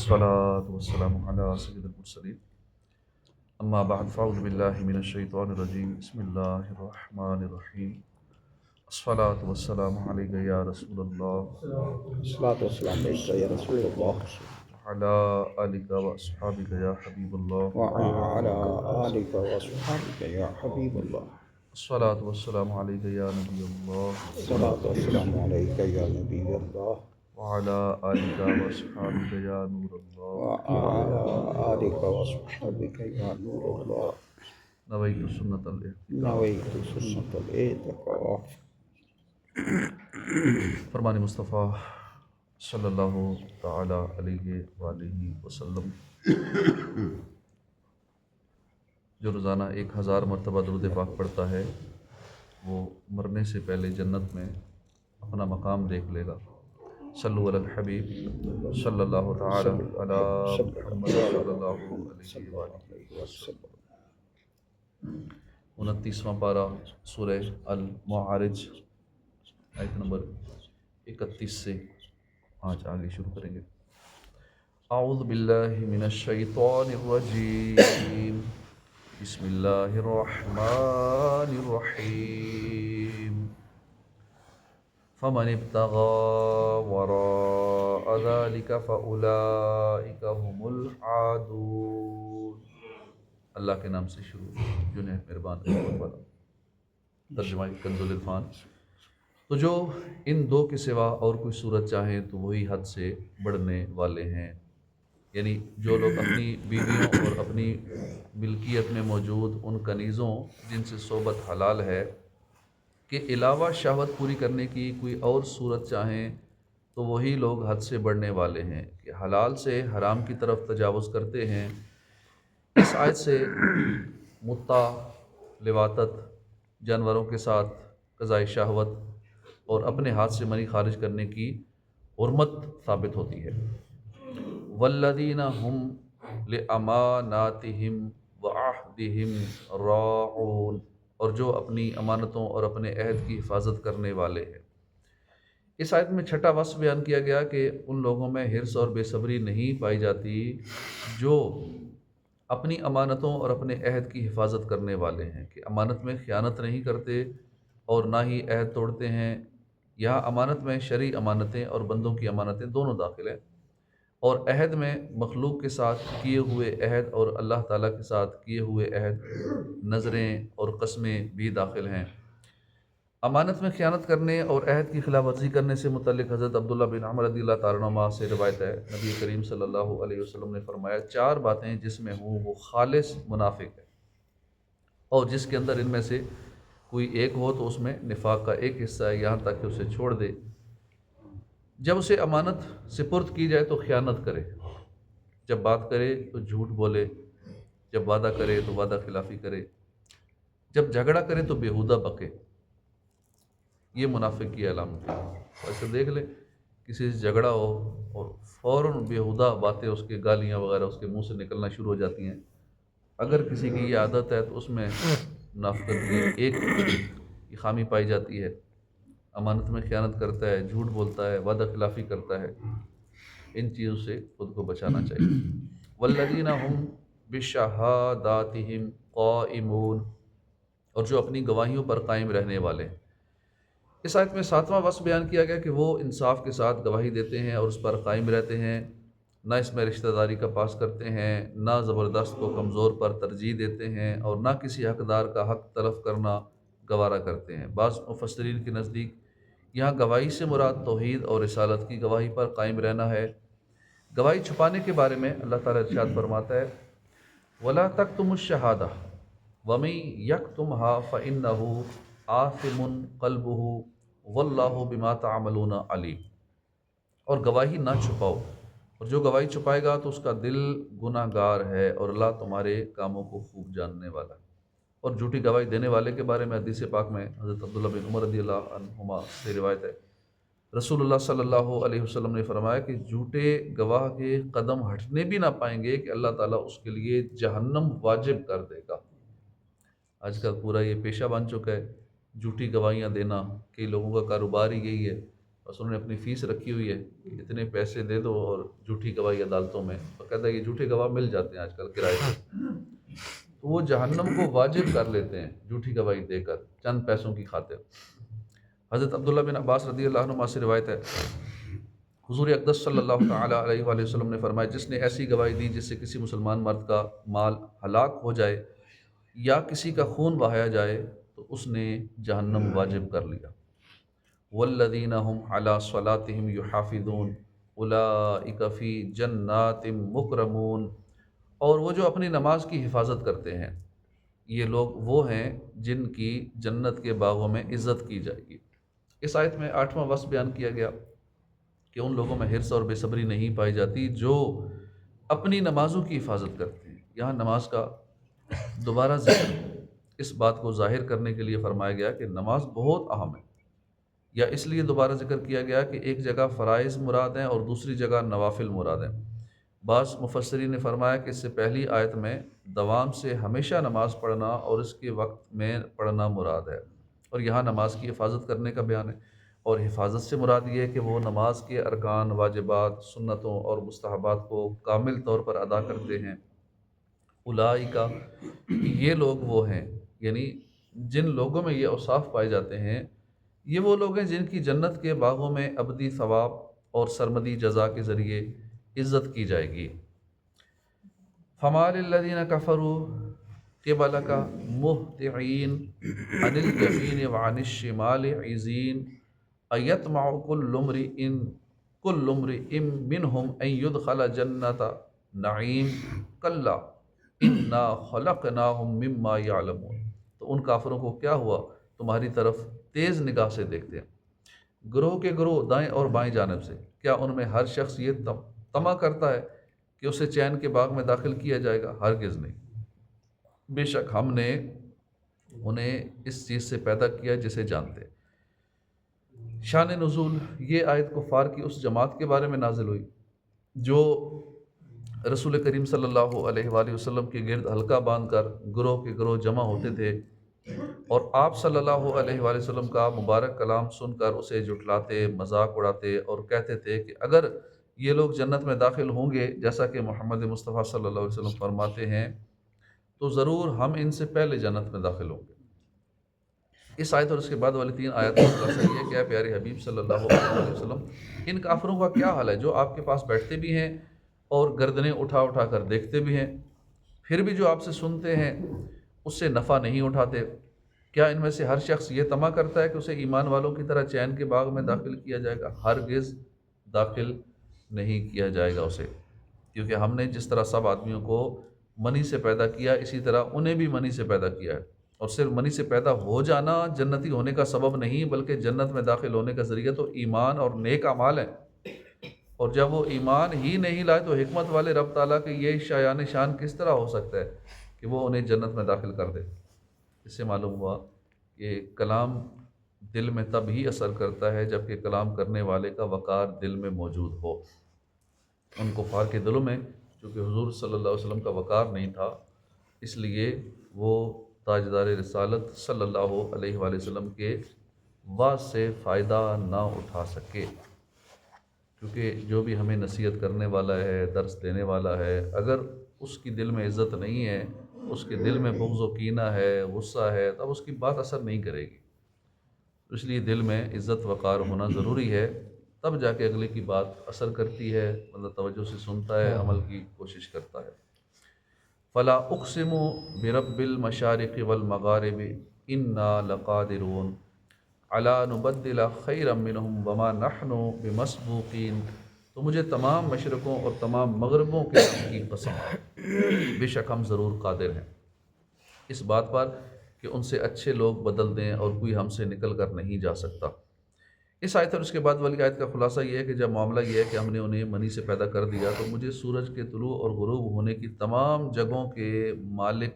الصلاة والسلام على سيد المرسلين أما بعد فأعوذ بالله من الشيطان الرجيم بسم الله الرحمن الرحيم الصلاة والسلام عليك يا رسول الله الصلاة والسلام عليك يا رسول الله وعلى آلك وأصحابك يا حبيب الله وعلى آلك وأصحابك يا حبيب الله. الصلاة والسلام عليك يا نبي الله الصلاة والسلام عليك يا نبي الله وعلى آلك وأصحابك يا نور الله وعلى آلك وأصحابك يا نور الله. نويت سنة الاعتكاف. نويت سنة الاعتكاف. فرمان مصطفیٰ صلی اللہ تعالیٰ علیہ وآلہ وسلم جو روزانہ 1000 مرتبہ درود پاک پڑھتا ہے وہ مرنے سے پہلے جنت میں اپنا مقام دیکھ لے گا۔ صلو علی الحبیب صلی اللہ تعالیٰ علی محمد صلی اللہ علیہ وآلہ وسلم۔ 29واں پارہ سورہ المعارج آیت نمبر 31 سے آج آگے شروع کریں گے۔ اعوذ باللہ من الشیطان الرجیم بسم اللہ الرحمن الرحیم فمن ابتغى وراء ذلك فأولئك هم العادون۔ اللہ کے نام سے شروع جو نہایت مہربان رحمت والا۔ ترجمہ کنز العرفان۔ تو جو ان دو کے سوا اور کوئی صورت چاہیں تو وہی حد سے بڑھنے والے ہیں، یعنی جو لوگ اپنی بیویوں اور اپنی ملکیت میں موجود ان کنیزوں جن سے صحبت حلال ہے کے علاوہ شہوت پوری کرنے کی کوئی اور صورت چاہیں تو وہی لوگ حد سے بڑھنے والے ہیں کہ حلال سے حرام کی طرف تجاوز کرتے ہیں۔ اس آیت سے متع، لواطت، جانوروں کے ساتھ قضاء شہوت اور اپنے ہاتھ سے منی خارج کرنے کی حرمت ثابت ہوتی ہے۔ والذین هم لأماناتہم وعہدہم راعون، اور جو اپنی امانتوں اور اپنے عہد کی حفاظت کرنے والے ہیں۔ اس آیت میں چھٹا وصف بیان کیا گیا کہ ان لوگوں میں حرص اور بے صبری نہیں پائی جاتی جو اپنی امانتوں اور اپنے عہد کی حفاظت کرنے والے ہیں، کہ امانت میں خیانت نہیں کرتے اور نہ ہی عہد توڑتے ہیں۔ یہاں امانت میں شرعی امانتیں اور بندوں کی امانتیں دونوں داخل ہیں، اور عہد میں مخلوق کے ساتھ کیے ہوئے عہد اور اللہ تعالیٰ کے ساتھ کیے ہوئے عہد، نظریں اور قسمیں بھی داخل ہیں۔ امانت میں خیانت کرنے اور عہد کی خلاف ورزی کرنے سے متعلق حضرت عبداللہ بن عمر رضی اللہ تعالیٰ عنہما سے روایت ہے، نبی کریم صلی اللہ علیہ وسلم نے فرمایا 4 باتیں جس میں ہوں وہ خالص منافق ہے، اور جس کے اندر ان میں سے کوئی ایک ہو تو اس میں نفاق کا ایک حصہ ہے، یہاں تک کہ اسے چھوڑ دے۔ جب اسے امانت سپرد کی جائے تو خیانت کرے، جب بات کرے تو جھوٹ بولے، جب وعدہ کرے تو وعدہ خلافی کرے، جب جھگڑا کرے تو بیہودہ بکے۔ یہ منافق کی علامت ہے۔ ایسے دیکھ لیں کسی سے جھگڑا ہو اور فوراً بیہودہ باتیں اس کے گالیاں وغیرہ اس کے منہ سے نکلنا شروع ہو جاتی ہیں، اگر کسی کی یہ عادت ہے تو اس میں منافقت کی ایک خامی پائی جاتی ہے۔ امانت میں خیانت کرتا ہے، جھوٹ بولتا ہے، وعدہ خلافی کرتا ہے۔ ان چیزوں سے خود کو بچانا چاہیے۔ والذین هم بشہاداتہم قائمون، اور جو اپنی گواہیوں پر قائم رہنے والے ہیں۔ اس آیت میں 7واں وصف بیان کیا گیا کہ وہ انصاف کے ساتھ گواہی دیتے ہیں اور اس پر قائم رہتے ہیں، نہ اس میں رشتہ داری کا پاس کرتے ہیں، نہ زبردست کو کمزور پر ترجیح دیتے ہیں، اور نہ کسی حقدار کا حق تلف کرنا گوارا کرتے ہیں۔ بعض مفسرین کے نزدیک یہاں گواہی سے مراد توحید اور رسالت کی گواہی پر قائم رہنا ہے۔ گواہی چھپانے کے بارے میں اللہ تعالیٰ ارشاد فرماتا ہے وَلَا تَكْتُمُوا الشَّهَادَةَ وَمَن يَكْتُمْهَا فَإِنَّهُ آثِمٌ قَلْبُهُ وَاللَّهُ بِمَا تَعْمَلُونَ عَلِيمٌ، اور گواہی نہ چھپاؤ، اور جو گواہی چھپائے گا تو اس کا دل گناہ گار ہے، اور اللہ تمہارے کاموں کو خوب جاننے والا ہے۔ اور جھوٹی گواہی دینے والے کے بارے میں حدیث پاک میں حضرت عبداللہ بن عمر رضی اللہ عنہما سے روایت ہے، رسول اللہ صلی اللہ علیہ وسلم نے فرمایا کہ جھوٹے گواہ کے قدم ہٹنے بھی نہ پائیں گے کہ اللہ تعالیٰ اس کے لیے جہنم واجب کر دے گا۔ آج کل پورا یہ پیشہ بن چکا ہے، جھوٹی گواہیاں دینا، کئی لوگوں کا کاروبار ہی یہی ہے، بس انہوں نے اپنی فیس رکھی ہوئی ہے کہ اتنے پیسے دے دو اور جھوٹی گواہی عدالتوں میں، باقاعدہ یہ جھوٹے گواہ مل جاتے ہیں آج کل کرائے پہ، تو وہ جہنم کو واجب کر لیتے ہیں جھوٹی گواہی دے کر چند پیسوں کی خاطر۔ حضرت عبداللہ بن عباس رضی اللہ عنہما سے روایت ہے، حضور اقدس صلی اللہ تعالیٰ علیہ وآلہ وسلم نے فرمایا، جس نے ایسی گواہی دی جس سے کسی مسلمان مرد کا مال ہلاک ہو جائے یا کسی کا خون بہایا جائے تو اس نے جہنم واجب کر لیا۔ والذین هم علی صلاتهم یحافظون اولئک فی جنات مکرمون، اور وہ جو اپنی نماز کی حفاظت کرتے ہیں یہ لوگ وہ ہیں جن کی جنت کے باغوں میں عزت کی جائے گی۔ اس آیت میں 8واں وصف بیان کیا گیا کہ ان لوگوں میں حرص اور بے صبری نہیں پائی جاتی جو اپنی نمازوں کی حفاظت کرتے ہیں۔ یہاں نماز کا دوبارہ ذکر اس بات کو ظاہر کرنے کے لیے فرمایا گیا کہ نماز بہت اہم ہے، یا اس لیے دوبارہ ذکر کیا گیا کہ ایک جگہ فرائض مراد ہیں اور دوسری جگہ نوافل مراد ہیں۔ بعض مفسرین نے فرمایا کہ اس سے پہلی آیت میں دوام سے ہمیشہ نماز پڑھنا اور اس کے وقت میں پڑھنا مراد ہے، اور یہاں نماز کی حفاظت کرنے کا بیان ہے، اور حفاظت سے مراد یہ ہے کہ وہ نماز کے ارکان، واجبات، سنتوں اور مستحبات کو کامل طور پر ادا کرتے ہیں۔ اولئک، یہ لوگ وہ ہیں، یعنی جن لوگوں میں یہ اوصاف پائے جاتے ہیں یہ وہ لوگ ہیں جن کی جنت کے باغوں میں ابدی ثواب اور سرمدی جزا کے ذریعے عزت کی جائے گی۔ فما للذین کفروا قبلک مہطعین عن الیمین وعن الشمال عزین ایطمع کل امرئ منہم ان یدخل جنت نعیم کلا انا خلقناہم مما یعلمون۔ تو ان کافروں کو کیا ہوا، تمہاری طرف تیز نگاہ سے دیکھتے ہیں، گروہ کے گروہ دائیں اور بائیں جانب سے، کیا ان میں ہر شخص یہ طمع کرتا ہے کہ اسے چین کے باغ میں داخل کیا جائے گا؟ ہرگز نہیں، بے شک ہم نے انہیں اس چیز سے پیدا کیا جسے جانتے۔ شان نزول، یہ آیت کفار کی اس جماعت کے بارے میں نازل ہوئی جو رسول کریم صلی اللہ علیہ وآلہ وسلم کے گرد حلقہ باندھ کر گروہ کے گروہ جمع ہوتے تھے اور آپ صلی اللہ علیہ وآلہ وسلم کا مبارک کلام سن کر اسے جھٹلاتے، مذاق اڑاتے اور کہتے تھے کہ اگر یہ لوگ جنت میں داخل ہوں گے جیسا کہ محمد مصطفیٰ صلی اللہ علیہ وسلم فرماتے ہیں تو ضرور ہم ان سے پہلے جنت میں داخل ہوں گے۔ اس آیت اور اس کے بعد والی 3 آیات کا خلاصہ یہ ہے کہ اے پیارے حبیب صلی اللہ علیہ وسلم، ان کافروں کا کیا حال ہے جو آپ کے پاس بیٹھتے بھی ہیں اور گردنیں اٹھا اٹھا کر دیکھتے بھی ہیں، پھر بھی جو آپ سے سنتے ہیں اس سے نفع نہیں اٹھاتے؟ کیا ان میں سے ہر شخص یہ طمع کرتا ہے کہ اسے ایمان والوں کی طرح چین کے باغ میں داخل کیا جائے گا؟ ہرگز داخل نہیں کیا جائے گا اسے، کیونکہ ہم نے جس طرح سب آدمیوں کو منی سے پیدا کیا اسی طرح انہیں بھی منی سے پیدا کیا ہے، اور صرف منی سے پیدا ہو جانا جنتی ہونے کا سبب نہیں بلکہ جنت میں داخل ہونے کا ذریعہ تو ایمان اور نیک اعمال ہیں، اور جب وہ ایمان ہی نہیں لائے تو حکمت والے رب تعالیٰ کے یہ شایان شان کس طرح ہو سکتا ہے کہ وہ انہیں جنت میں داخل کر دے؟ اس سے معلوم ہوا کہ کلام دل میں تب ہی اثر کرتا ہے جب کہ کلام کرنے والے کا وقار دل میں موجود ہو۔ ان کفار کے دلوں میں چونکہ حضور صلی اللہ علیہ وسلم کا وقار نہیں تھا، اس لیے وہ تاجدار رسالت صلی اللہ علیہ وآلہ وسلم کے وعظ سے فائدہ نہ اٹھا سکے، کیونکہ جو بھی ہمیں نصیحت کرنے والا ہے، درس دینے والا ہے، اگر اس کی دل میں عزت نہیں ہے، اس کے دل میں بغض و کینہ ہے، غصہ ہے، تب اس کی بات اثر نہیں کرے گی۔ اس لیے دل میں عزت وقار ہونا ضروری ہے، تب جا کے اگلے کی بات اثر کرتی ہے، مطلب توجہ سے سنتا ہے، عمل کی کوشش کرتا ہے۔ فلا اقسم برب المشارق والمغارب انا لقادرون علی نبدل خیرا منہم وما نحن بمسبوقین۔ تو مجھے تمام مشرقوں اور تمام مغربوں کے رب کی قسم، بے شک ہم ضرور قادر ہیں اس بات پر کہ ان سے اچھے لوگ بدل دیں اور کوئی ہم سے نکل کر نہیں جا سکتا۔ اس آیت اور اس کے بعد والی آیت کا خلاصہ یہ ہے کہ جب معاملہ یہ ہے کہ ہم نے انہیں منی سے پیدا کر دیا تو مجھے سورج کے طلوع اور غروب ہونے کی تمام جگہوں کے مالک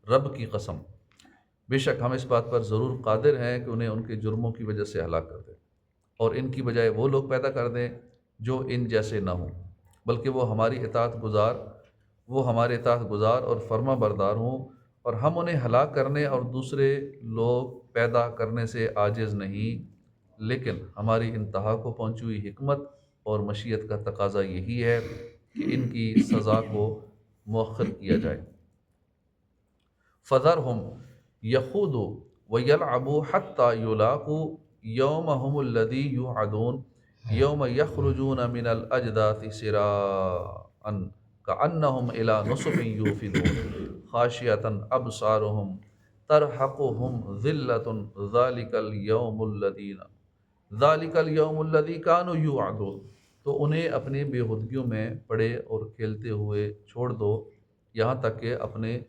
رب کی قسم، بے شک ہم اس بات پر ضرور قادر ہیں کہ انہیں ان کے جرموں کی وجہ سے ہلاک کر دیں اور ان کی بجائے وہ لوگ پیدا کر دیں جو ان جیسے نہ ہوں، بلکہ وہ ہمارے اطاعت گزار اور فرما بردار ہوں، اور ہم انہیں ہلاک کرنے اور دوسرے لوگ پیدا کرنے سے عاجز نہیں لیکن ہماری انتہا کو پہنچی ہوئی حکمت اور مشیت کا تقاضا یہی ہے کہ ان کی سزا کو مؤخر کیا جائے۔ فذرہم یخوضوا ویلعبوا حتی یلاقوا یومہم الذی یوعدون یوم یخرجون من الاجداث سراعا کأنہم الی نصب یوفضون خاشعۃ ابصارہم ترحقہم ذلۃ ذالک الیوم الذی کانوا یوعدون۔ تو انہیں اپنے بے خودگیوں میں پڑے اور کھیلتے ہوئے چھوڑ دو یہاں تک کہ اپنے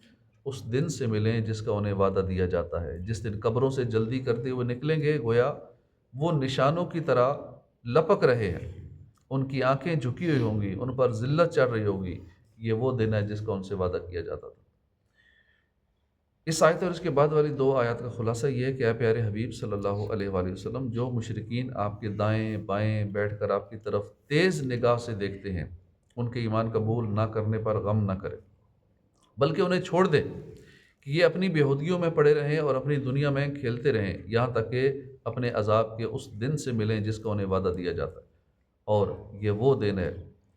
اس دن سے ملیں جس کا انہیں وعدہ دیا جاتا ہے، جس دن قبروں سے جلدی کرتے ہوئے نکلیں گے، گویا وہ نشانوں کی طرح لپک رہے ہیں، ان کی آنکھیں جھکی ہوئی ہوں گی، ان پر ذلت چڑھ رہی ہوگی۔ یہ وہ دن ہے جس کا ان سے وعدہ کیا جاتا تھا۔ اس آیت اور اس کے بعد والی 2 آیات کا خلاصہ یہ ہے کہ اے پیارے حبیب صلی اللہ علیہ وآلہ وسلم، جو مشرکین آپ کے دائیں بائیں بیٹھ کر آپ کی طرف تیز نگاہ سے دیکھتے ہیں، ان کے ایمان قبول نہ کرنے پر غم نہ کرے، بلکہ انہیں چھوڑ دے کہ یہ اپنی بیہودگیوں میں پڑے رہیں اور اپنی دنیا میں کھیلتے رہیں یہاں تک کہ اپنے عذاب کے اس دن سے ملیں جس کا انہیں وعدہ دیا جاتا ہے۔ اور یہ وہ دن ہے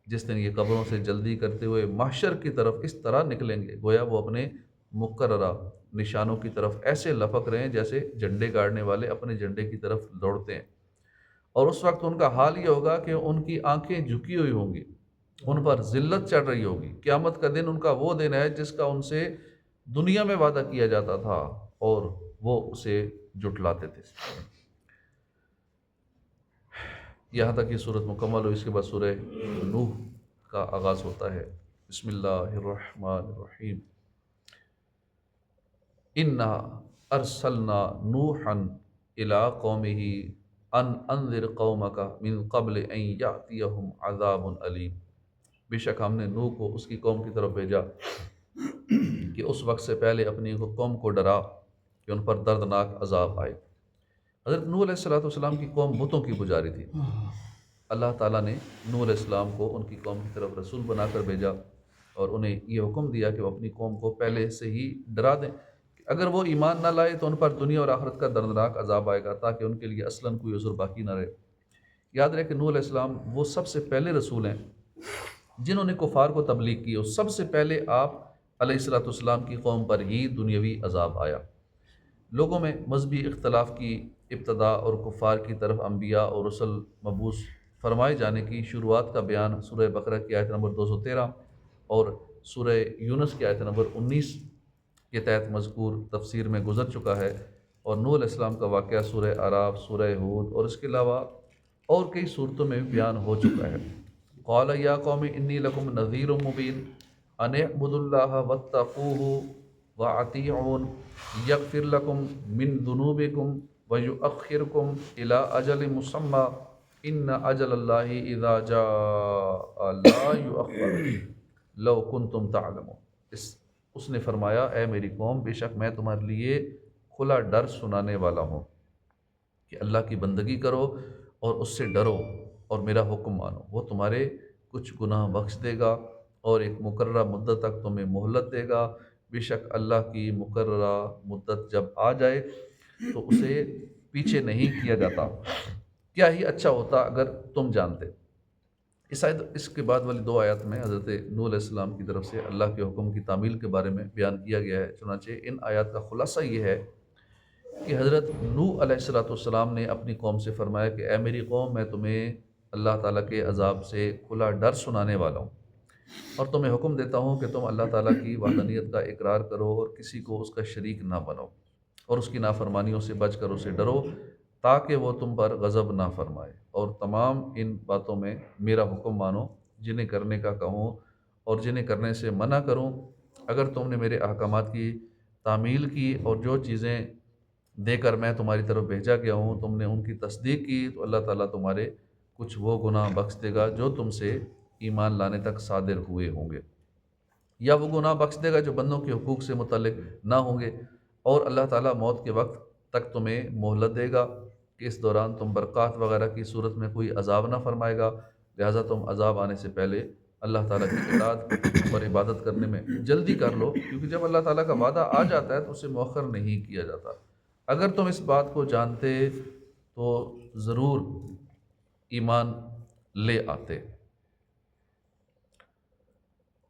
جس دن یہ قبروں سے جلدی کرتے ہوئے محشر کی طرف اس طرح نکلیں گے، گویا وہ اپنے مقررہ نشانوں کی طرف ایسے لپک رہے ہیں جیسے جھنڈے گاڑنے والے اپنے جھنڈے کی طرف دوڑتے ہیں۔ اور اس وقت ان کا حال یہ ہوگا کہ ان کی آنکھیں جھکی ہوئی ہوں گی، ان پر ذلت چڑھ رہی ہوگی۔ قیامت کا دن ان کا وہ دن ہے جس کا ان سے دنیا میں وعدہ کیا جاتا تھا اور وہ اسے جھٹلاتے تھے۔ یہاں تک یہ صورت مکمل ہو، اس کے بعد سورہ نوح کا آغاز ہوتا ہے۔ بسم اللہ الرحمن الرحیم۔ انا ارسلنا نوحا الی قومہ ان انذر قومک من قبل ان یأتیہم عذاب علیم۔ بے شک ہم نے نوح کو اس کی قوم کی طرف بھیجا کہ اس وقت سے پہلے اپنی قوم کو ڈرا کہ ان پر دردناک عذاب آئے۔ حضرت نوح علیہ السلام کی قوم بتوں کی پجاری تھی۔ اللہ تعالیٰ نے نوح علیہ السلام کو ان کی قوم کی طرف رسول بنا کر بھیجا اور انہیں یہ حکم دیا کہ وہ اپنی قوم کو پہلے سے ہی ڈرا دیں کہ اگر وہ ایمان نہ لائے تو ان پر دنیا اور آخرت کا دردناک عذاب آئے گا، تاکہ ان کے لیے اصلاً کوئی عذر باقی نہ رہے۔ یاد رہے کہ نوح علیہ السلام وہ سب سے پہلے رسول ہیں جنہوں نے کفار کو تبلیغ کی، اور سب سے پہلے آپ علیہ السلام کی قوم پر ہی دنیاوی عذاب آیا۔ لوگوں میں مذہبی اختلاف کی ابتدا اور کفار کی طرف انبیاء اور رسل مبعوث فرمائے جانے کی شروعات کا بیان سورہ بقرہ کی آیت نمبر 213 اور سورہ یونس کی آیت نمبر 19 کے تحت مذکور تفسیر میں گزر چکا ہے، اور نوح علیہ السلام کا واقعہ سورہ اعراف، سورہ ہود اور اس کے علاوہ اور کئی صورتوں میں بھی بیان ہو چکا ہے۔ قال یا قوم انی لکم نذیر مبین ان اعبدوا اللہ واتقوہ واطیعون یغفر لکم من ذنوبکم ویؤخرکم الی اجل مسمی ان اجل اللہ اذا جاء لا یؤخر لو کنتم تعلمون۔ اس نے فرمایا، اے میری قوم، بے شک میں تمہارے لیے کھلا ڈر سنانے والا ہوں کہ اللہ کی بندگی کرو اور اس سے ڈرو اور میرا حکم مانو۔ وہ تمہارے کچھ گناہ بخش دے گا اور ایک مقررہ مدت تک تمہیں مہلت دے گا۔ بے شک اللہ کی مقررہ مدت جب آ جائے تو اسے پیچھے نہیں کیا جاتا۔ کیا ہی اچھا ہوتا اگر تم جانتے۔ اس کے بعد والی 2 آیات میں حضرت نوح علیہ السلام کی طرف سے اللہ کے حکم کی تعمیل کے بارے میں بیان کیا گیا ہے۔ چنانچہ ان آیات کا خلاصہ یہ ہے کہ حضرت نوح علیہ السلام نے اپنی قوم سے فرمایا کہ اے میری قوم، میں تمہیں اللہ تعالیٰ کے عذاب سے کھلا ڈر سنانے والا ہوں، اور تمہیں حکم دیتا ہوں کہ تم اللہ تعالیٰ کی وحدانیت کا اقرار کرو اور کسی کو اس کا شریک نہ بنو، اور اس کی نافرمانیوں سے بچ کر اسے ڈرو تاکہ وہ تم پر غضب نہ فرمائے، اور تمام ان باتوں میں میرا حکم مانو جنہیں کرنے کا کہوں اور جنہیں کرنے سے منع کروں۔ اگر تم نے میرے احکامات کی تعمیل کی اور جو چیزیں دے کر میں تمہاری طرف بھیجا گیا ہوں تم نے ان کی تصدیق کی، تو اللہ تعالیٰ تمہارے کچھ وہ گناہ بخش دے گا جو تم سے ایمان لانے تک صادر ہوئے ہوں گے، یا وہ گناہ بخش دے گا جو بندوں کے حقوق سے متعلق نہ ہوں گے، اور اللہ تعالیٰ موت کے وقت تک تمہیں مہلت دے گا کہ اس دوران تم برکات وغیرہ کی صورت میں کوئی عذاب نہ فرمائے گا، لہٰذا تم عذاب آنے سے پہلے اللہ تعالیٰ کی اطاعت اور عبادت کرنے میں جلدی کر لو، کیونکہ جب اللہ تعالیٰ کا وعدہ آ جاتا ہے تو اسے مؤخر نہیں کیا جاتا۔ اگر تم اس بات کو جانتے تو ضرور ایمان لے آتے۔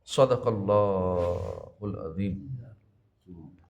صدق اللہ العظیم۔